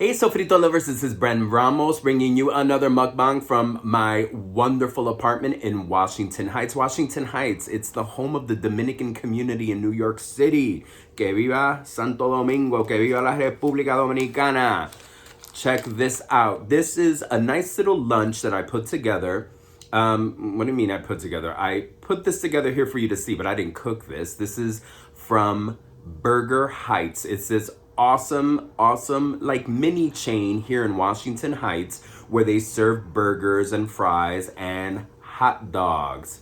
Hey Sofrito Lovers, this is Bren Ramos bringing you another mukbang from my wonderful apartment in Washington Heights. Washington Heights, it's the home of the Dominican community in New York City. Que viva Santo Domingo, que viva la República Dominicana. Check this out. This is a nice little lunch that I put together. What do you mean I put together? I put this together here for you to see, but I didn't cook this. This is from Burger Heights. It's this awesome like mini chain here in Washington Heights where they serve burgers and fries and hot dogs.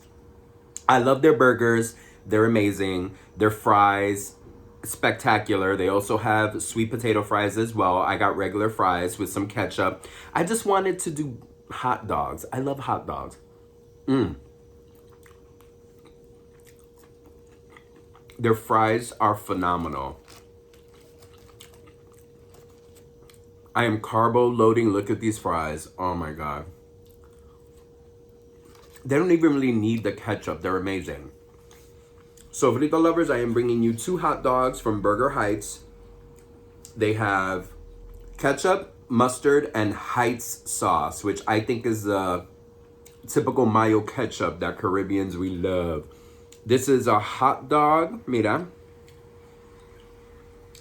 I love their burgers. They're amazing. Their fries, spectacular. They also have sweet potato fries as well. I got regular fries with some ketchup. I just wanted to do hot dogs. I love hot dogs. Their fries are phenomenal. I am carbo loading. Look at these fries. Oh my God. They don't even really need the ketchup. They're amazing. So, Sofrito Lovers, I am bringing you 2 hot dogs from Burger Heights. They have ketchup, mustard, and Heights sauce, which I think is the typical mayo ketchup that Caribbeans we love. This is a hot dog. Mira.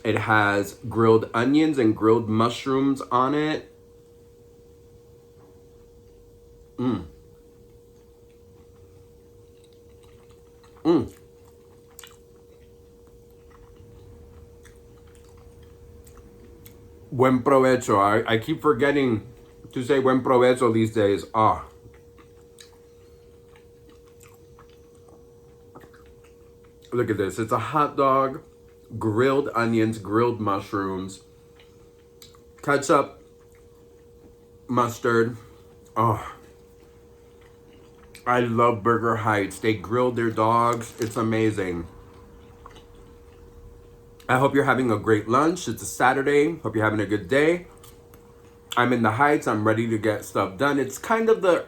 It has grilled onions and grilled mushrooms on it. Buen Provecho. I keep forgetting to say Buen Provecho these days. Look at this. It's a hot dog, grilled onions, grilled mushrooms, ketchup, mustard. I love Burger Heights. They grilled their dogs. It's amazing. I hope you're having a great lunch. It's a Saturday. Hope you're having a good day. I'm in the Heights. I'm ready to get stuff done. It's kind of the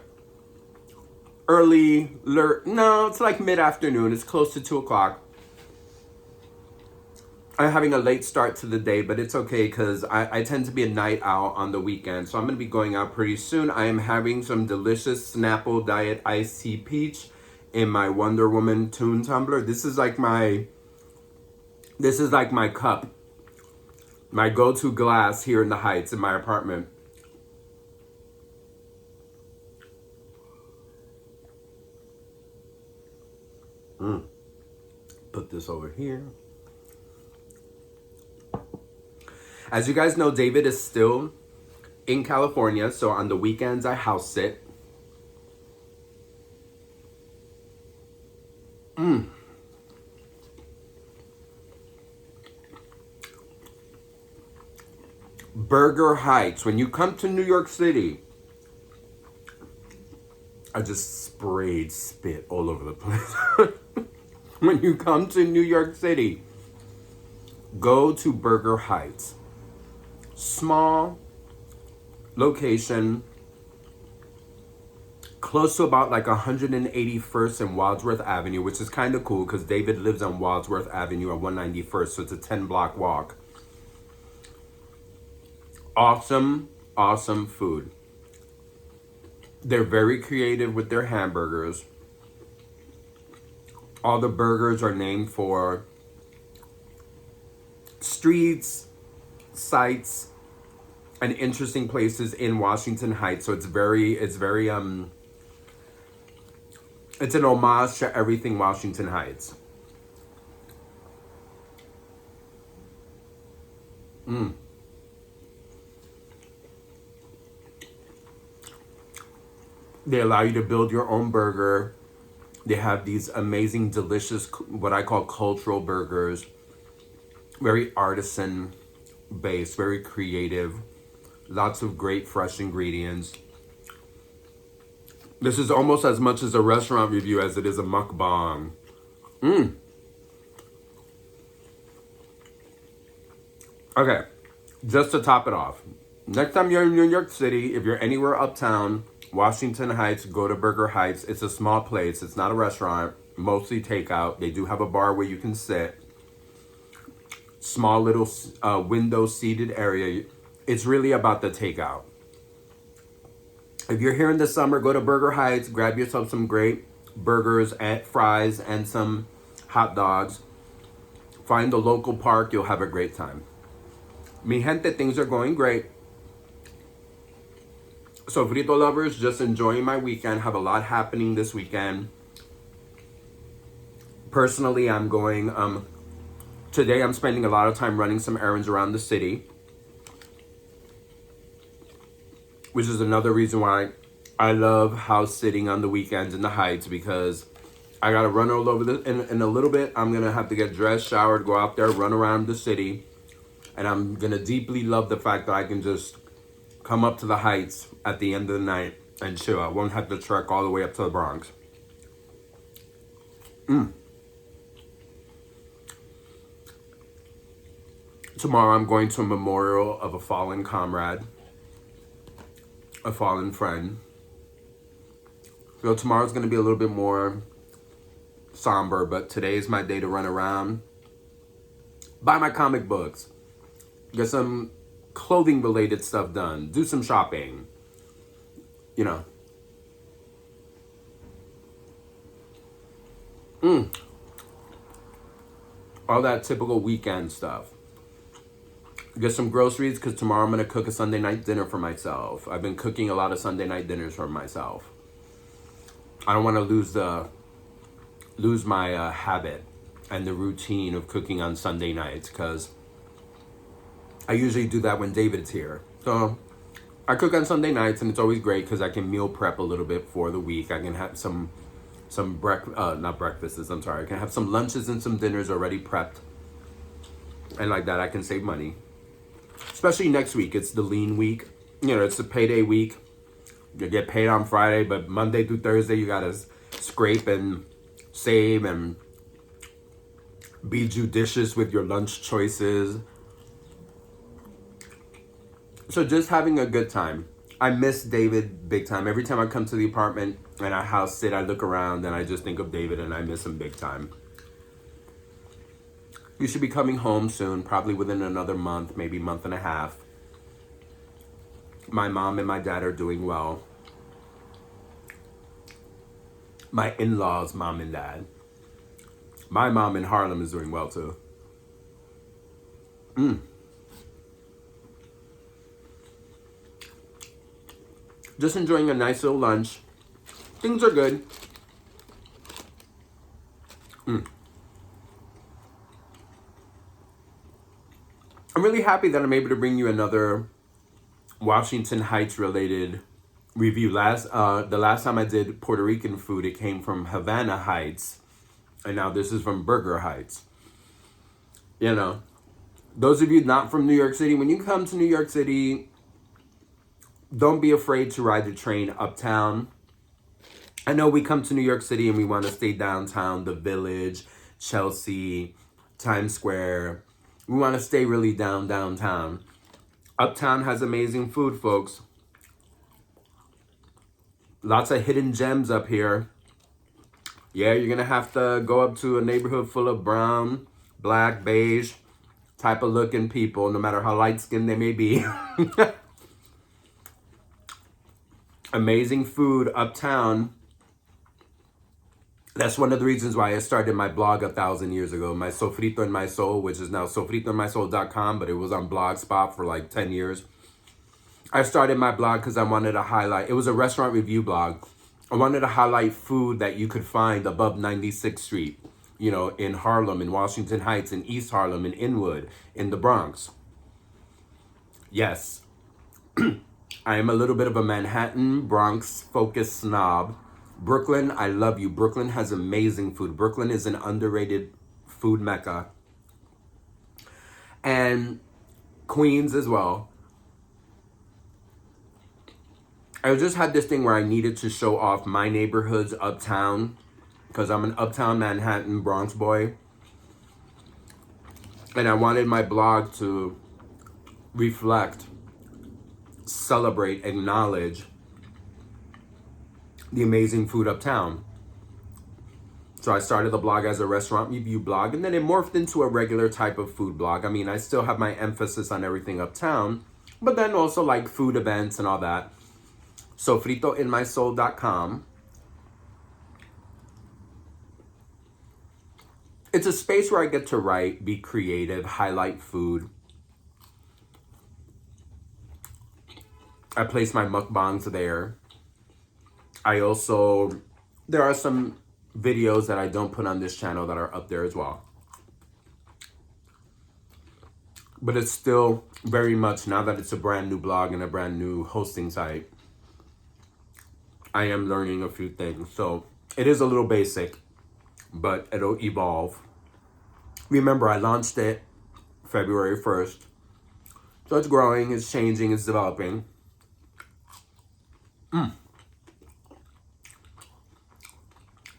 no, it's like mid-afternoon. It's close to 2 o'clock. I'm having a late start to the day, but it's okay because I tend to be a night owl on the weekend. So I'm going to be going out pretty soon. I am having some delicious Snapple Diet Iced Tea Peach in my Wonder Woman Toon tumbler. This is like my cup, my go-to glass here in the Heights in my apartment. Put this over here. As you guys know, David is still in California, so on the weekends I house sit. Burger Heights. When you come to New York City, I just sprayed spit all over the place. When you come to New York City, go to Burger Heights. Small location, close to about like 181st and Wadsworth Avenue, which is kind of cool because David lives on Wadsworth Avenue at 191st, so it's a 10-block walk. Awesome food. They're very creative with their hamburgers. All the burgers are named for streets, sites, and interesting places in Washington Heights. So it's an homage to everything Washington Heights. They allow you to build your own burger. They have these amazing, delicious, what I call cultural burgers. Very artisan based, very creative. Lots of great fresh ingredients. This is almost as much as a restaurant review as it is a mukbang. Okay, just to top it off. Next time you're in New York City, if you're anywhere uptown, Washington Heights, go to Burger Heights. It's a small place. It's not a restaurant. Mostly takeout. They do have a bar where you can sit. Small little window seated area. It's really about the takeout. If you're here in the summer, go to Burger Heights, grab yourself some great burgers and fries and some hot dogs. Find the local park, you'll have a great time. Mi gente, things are going great. Sofrito Lovers, just enjoying my weekend. Have a lot happening this weekend. Personally, I'm going, today I'm spending a lot of time running some errands around the city, which is another reason why I love house sitting on the weekends in the Heights, because I gotta run all over in a little bit. I'm gonna have to get dressed, showered, go out there, run around the city. And I'm gonna deeply love the fact that I can just come up to the Heights at the end of the night and chill. I won't have to trek all the way up to the Bronx. Tomorrow I'm going to a memorial of a fallen comrade, a fallen friend. So tomorrow's gonna be a little bit more somber, but today is my day to run around, buy my comic books, get some clothing related stuff done, do some shopping, you know. All that typical weekend stuff. Get some groceries, because tomorrow I'm going to cook a Sunday night dinner for myself. I've been cooking a lot of Sunday night dinners for myself. I don't want to lose my habit and the routine of cooking on Sunday nights, because I usually do that when David's here. So I cook on Sunday nights, and it's always great because I can meal prep a little bit for the week. I can have some not breakfasts, I'm sorry. I can have some lunches and some dinners already prepped. And like that, I can save money. Especially next week, it's the lean week. You know, it's the payday week. You get paid on Friday, but Monday through Thursday, you gotta scrape and save and be judicious with your lunch choices. So just having a good time. I miss David big time. Every time I come to the apartment and I house sit, I look around and I just think of David, and I miss him big time. You should be coming home soon, probably within another month, maybe month and a half. My mom and my dad are doing well. My in-laws, mom and dad. My mom in Harlem is doing well too. Just enjoying a nice little lunch. Things are good. I'm really happy that I'm able to bring you another Washington Heights related review. The last time I did Puerto Rican food, it came from Havana Heights, and now this is from Burger Heights. You know, those of you not from New York City, when you come to New York City, don't be afraid to ride the train uptown. I know we come to New York City and we want to stay downtown, the Village, Chelsea, Times Square. We want to stay really downtown. Uptown has amazing food, folks. Lots of hidden gems up here. Yeah, you're going to have to go up to a neighborhood full of brown, black, beige type of looking people, no matter how light-skinned they may be. Amazing food uptown. That's one of the reasons why I started my blog 1,000 years ago. My Sofrito in My Soul, which is now sofritoinmysoul.com, but it was on Blogspot for like 10 years. I started my blog because I wanted to highlight, it was a restaurant review blog. I wanted to highlight food that you could find above 96th Street, you know, in Harlem, in Washington Heights, in East Harlem, in Inwood, in the Bronx. Yes, I am a little bit of a Manhattan, Bronx-focused snob. Brooklyn, I love you. Brooklyn has amazing food. Brooklyn is an underrated food mecca. And Queens as well. I just had this thing where I needed to show off my neighborhoods uptown, because I'm an uptown Manhattan Bronx boy. And I wanted my blog to reflect, celebrate, acknowledge the amazing food uptown. So I started the blog as a restaurant review blog, and then it morphed into a regular type of food blog. I mean, I still have my emphasis on everything uptown, but then also like food events and all that. Sofritoinmysoul.com. It's a space where I get to write, be creative, highlight food. I place my mukbangs there. There are some videos that I don't put on this channel that are up there as well. But it's still very much, now that it's a brand new blog and a brand new hosting site, I am learning a few things. So it is a little basic, but it'll evolve. Remember, I launched it February 1st. So it's growing, it's changing, it's developing.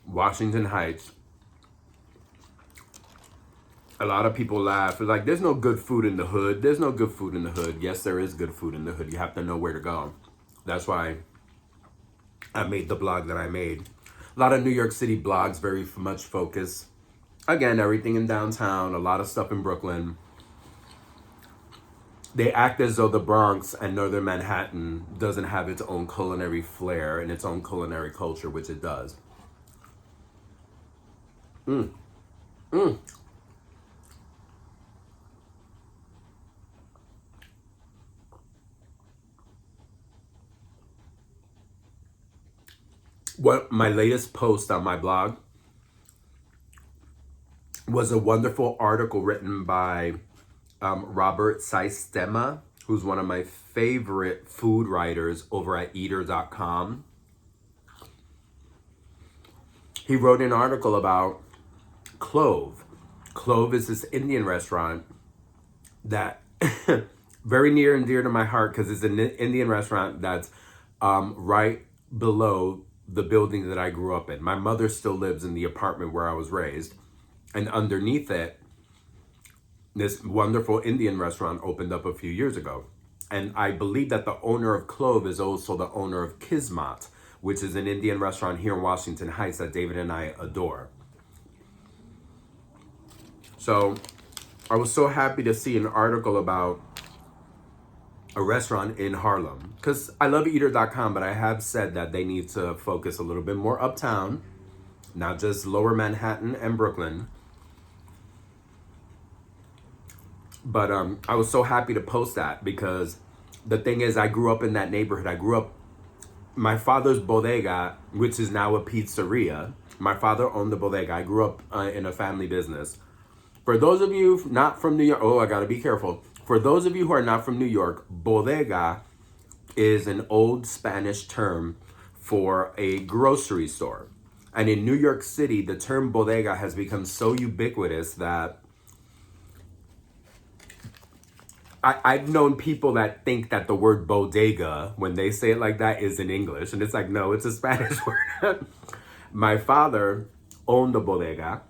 Washington Heights. A lot of people laugh. It's like, there's no good food in the hood. There's no good food in the hood. Yes, there is good food in the hood. You have to know where to go. That's why I made the blog that I made. A lot of New York City blogs very much focus. Again, everything in downtown, a lot of stuff in Brooklyn. They act as though the Bronx and Northern Manhattan doesn't have its own culinary flair and its own culinary culture, which it does. What my latest post on my blog was a wonderful article written by Robert Systema, who's one of my favorite food writers over at eater.com. He wrote an article about Clove. Clove is this Indian restaurant that very near and dear to my heart, because it's an Indian restaurant that's right below the building that I grew up in. My mother still lives in the apartment where I was raised, and underneath it, this wonderful Indian restaurant opened up a few years ago. And I believe that the owner of Clove is also the owner of Kismat, which is an Indian restaurant here in Washington Heights that David and I adore. So I was so happy to see an article about a restaurant in Harlem, because I love eater.com, but I have said that they need to focus a little bit more uptown, not just lower Manhattan and Brooklyn. But I was so happy to post that, because the thing is, I grew up in that neighborhood. My father's bodega, which is now a pizzeria. My father owned the bodega. I grew up in a family business. For those of you not from New York, I gotta be careful. For those of you who are not from New York, bodega is an old Spanish term for a grocery store. And in New York City, the term bodega has become so ubiquitous that I've known people that think that the word bodega, when they say it like that, is in English. And it's like, no, it's a Spanish word. My father owned a bodega.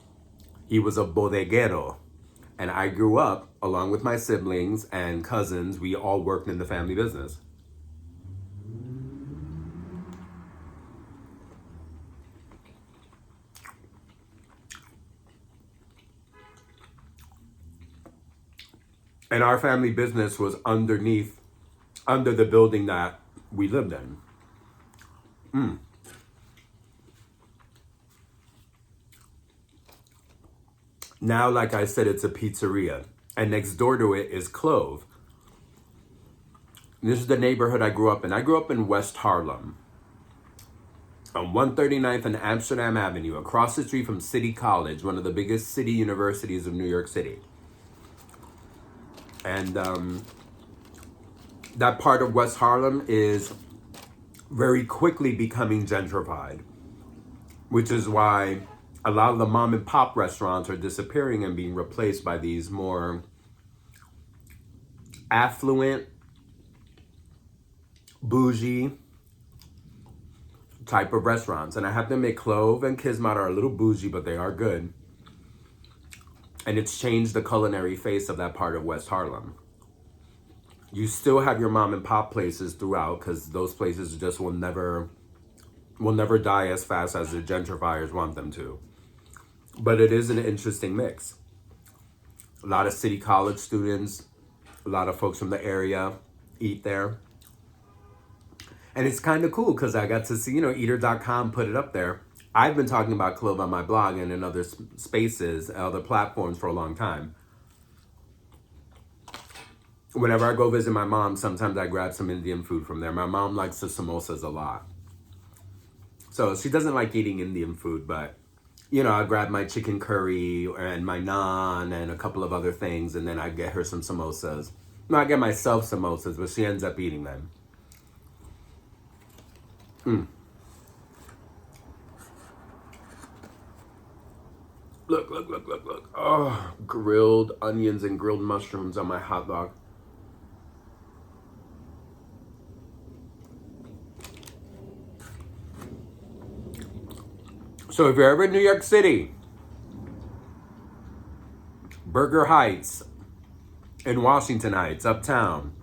He was a bodeguero. And I grew up, along with my siblings and cousins, we all worked in the family business. And our family business was under the building that we lived in. Now, like I said, it's a pizzeria. And next door to it is Clove. This is the neighborhood I grew up in. I grew up in West Harlem, on 139th and Amsterdam Avenue, across the street from City College, one of the biggest city universities of New York City. And that part of West Harlem is very quickly becoming gentrified, which is why a lot of the mom and pop restaurants are disappearing and being replaced by these more affluent, bougie type of restaurants. And I have to admit, Clove and Kismat are a little bougie, but they are good. And it's changed the culinary face of that part of West Harlem. You still have your mom and pop places throughout, because those places just will never die as fast as the gentrifiers want them to. But it is an interesting mix. A lot of City College students, a lot of folks from the area, eat there. And it's kind of cool because I got to see, eater.com put it up there. I've been talking about Clove on my blog and in other spaces, other platforms for a long time. Whenever I go visit my mom, sometimes I grab some Indian food from there. My mom likes the samosas a lot. So she doesn't like eating Indian food, but, I grab my chicken curry and my naan and a couple of other things, and then I get her some samosas. No, I get myself samosas, but she ends up eating them. Look. Oh, grilled onions and grilled mushrooms on my hot dog. So if you're ever in New York City, Burger Heights, in Washington Heights, uptown,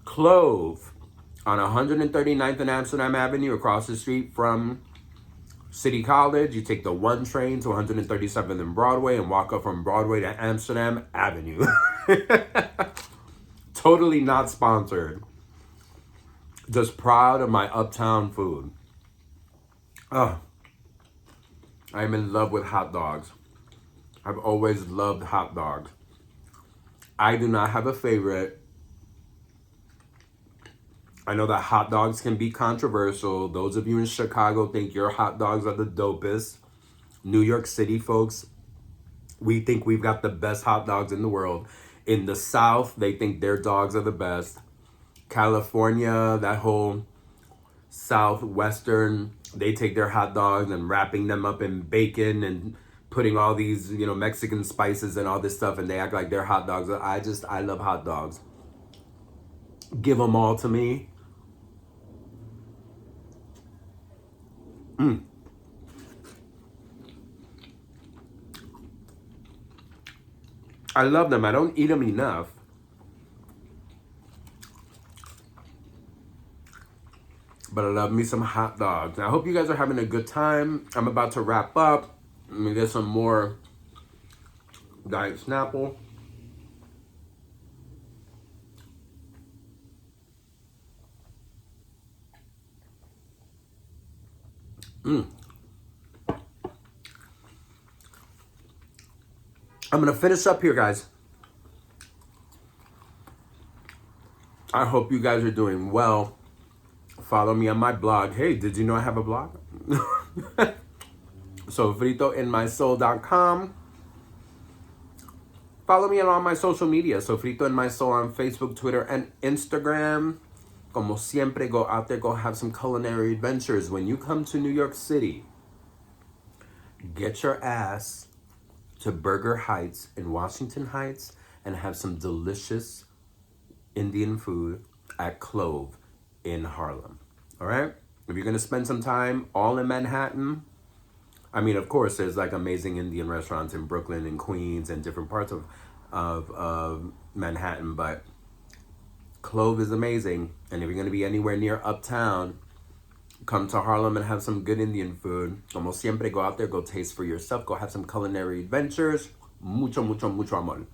Clove on 139th and Amsterdam Avenue, across the street from City College. You take the 1 train to 137th and Broadway and walk up from Broadway to Amsterdam Avenue. Totally not sponsored. Just proud of my uptown food. Oh, I'm in love with hot dogs. I've always loved hot dogs. I do not have a favorite. I know that hot dogs can be controversial. Those of you in Chicago think your hot dogs are the dopest. New York City folks, we think we've got the best hot dogs in the world. In the South, they think their dogs are the best. California, that whole Southwestern, they take their hot dogs and wrapping them up in bacon and putting all these, Mexican spices and all this stuff, and they act like they're hot dogs. I love hot dogs. Give them all to me. I love them. I don't eat them enough. But I love me some hot dogs. I hope you guys are having a good time. I'm about to wrap up. Let me get some more Diet Snapple. I'm going to finish up here, guys. I hope you guys are doing well. Follow me on my blog. Hey, did you know I have a blog? Sofritoinmysoul.com. Follow me on all my social media. Sofrito in My Soul on Facebook, Twitter, and Instagram. Como siempre, go out there, go have some culinary adventures. When you come to New York City, get your ass to Burger Heights in Washington Heights and have some delicious Indian food at Clove in Harlem. All right? If you're going to spend some time all in Manhattan, I mean, of course, there's like amazing Indian restaurants in Brooklyn and Queens and different parts of Manhattan, but Clove is amazing. And if you're going to be anywhere near uptown, come to Harlem and have some good Indian food. Como siempre, go out there, go taste for yourself, go have some culinary adventures. Mucho, mucho, mucho amor.